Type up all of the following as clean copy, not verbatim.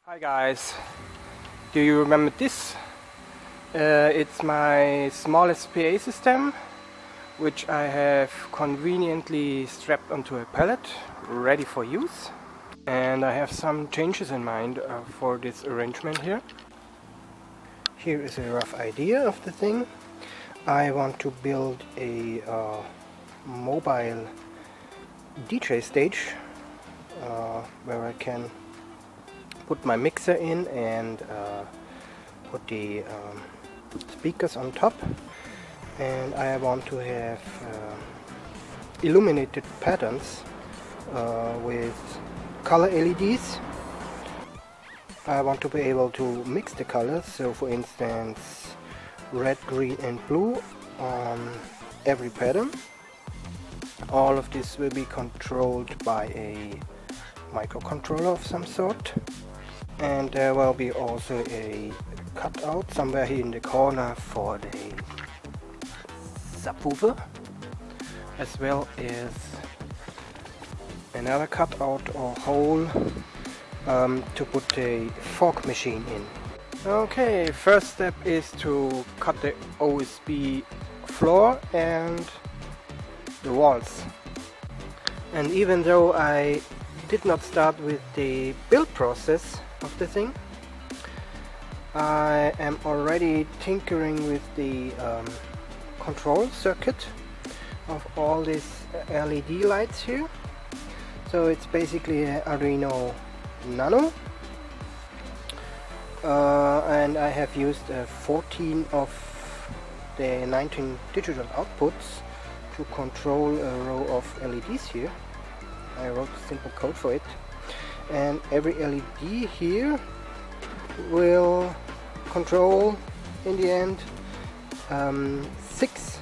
Hi guys, do you remember this? It's my smallest PA system, which I have conveniently strapped onto a pallet, ready for use. And I have some changes in mind for this arrangement here. Here is a rough idea of the thing. I want to build a mobile DJ stage where I can put my mixer in and put the speakers on top, and I want to have illuminated patterns with color LEDs. I want to be able to mix the colors, so for instance red, green and blue on every pattern. All of this will be controlled by a microcontroller of some sort. And there will be also a cutout somewhere here in the corner for the subwoofer, as well as another cutout or hole to put the fog machine in. Okay, first step is to cut the OSB floor and the walls. And even though I did not start with the build process of the thing, I am already tinkering with the control circuit of all these LED lights here. So it's basically an Arduino Nano, and I have used 14 of the 19 digital outputs to control a row of LEDs here. I wrote simple code for it, and every LED here will control in the end 6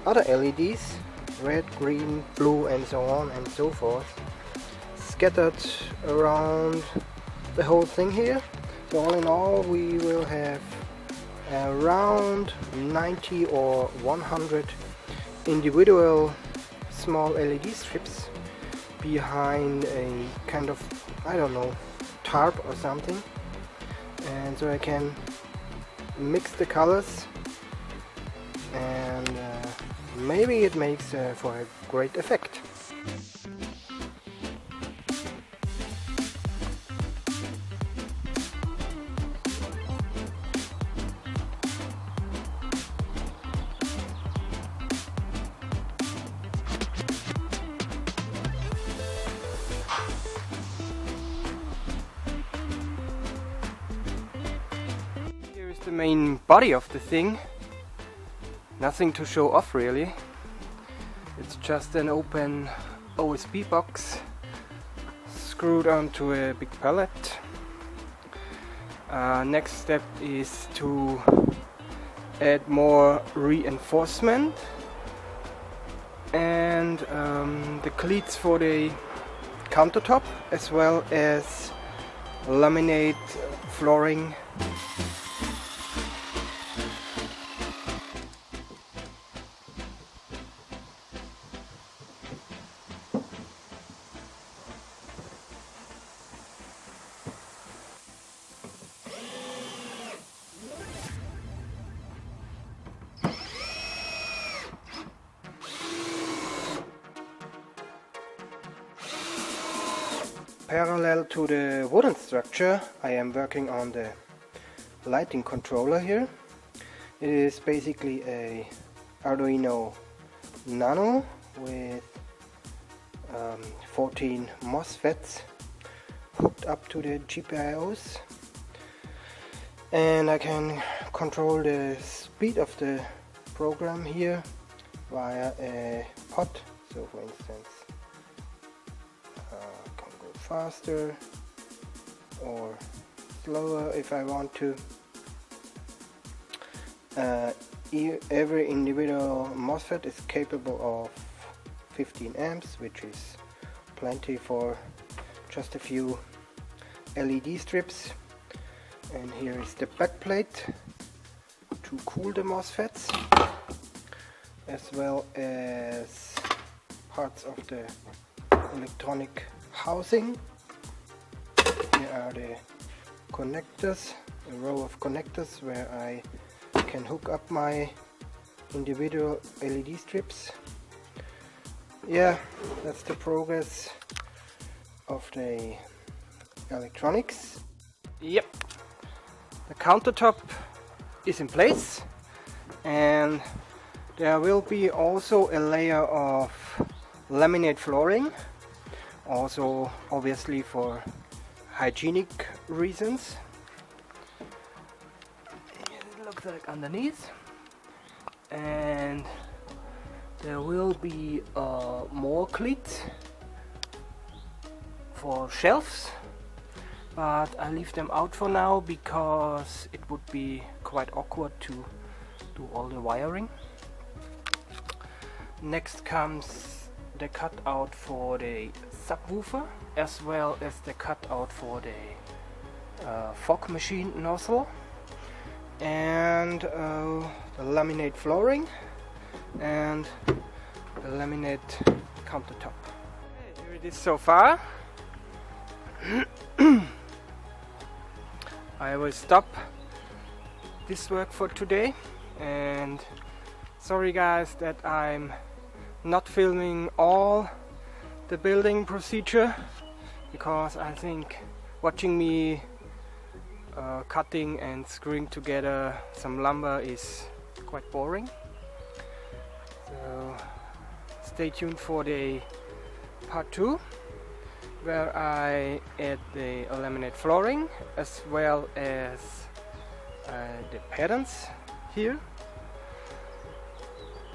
other LEDs, red, green, blue and so on and so forth, scattered around the whole thing here. So all in all we will have around 90 or 100 individual small LED strips behind a kind of, I don't know, tarp or something, and so I can mix the colors, and maybe it makes for a great effect. The main body of the thing. Nothing to show off really. It's just an open OSB box screwed onto a big pallet. Next step is to add more reinforcement and the cleats for the countertop, as well as laminate flooring. Parallel to the wooden structure, I am working on the lighting controller here. It is basically a Arduino Nano with 14 MOSFETs hooked up to the GPIOs, and I can control the speed of the program here via a pod. So for instance, faster or slower if I want to. Every individual MOSFET is capable of 15 amps, which is plenty for just a few LED strips. And here is the backplate to cool the MOSFETs, as well as parts of the electronic housing. Here are the connectors, a row of connectors where I can hook up my individual LED strips. Yeah, that's the progress of the electronics. Yep, the countertop is in place, and there will be also a layer of laminate flooring, also obviously for hygienic reasons. It looks like underneath, and there will be more cleats for shelves, but I leave them out for now because it would be quite awkward to do all the wiring. Next comes the cutout for the subwoofer, as well as the cutout for the fog machine nozzle, and the laminate flooring and the laminate countertop. Okay, here it is so far. I will stop this work for today, and sorry guys that I'm not filming all the building procedure, because I think watching me cutting and screwing together some lumber is quite boring. So stay tuned for the part 2, where I add the laminate flooring as well as the patterns here,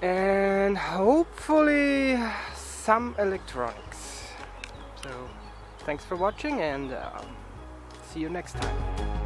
and hopefully some electronics. So thanks for watching, and see you next time.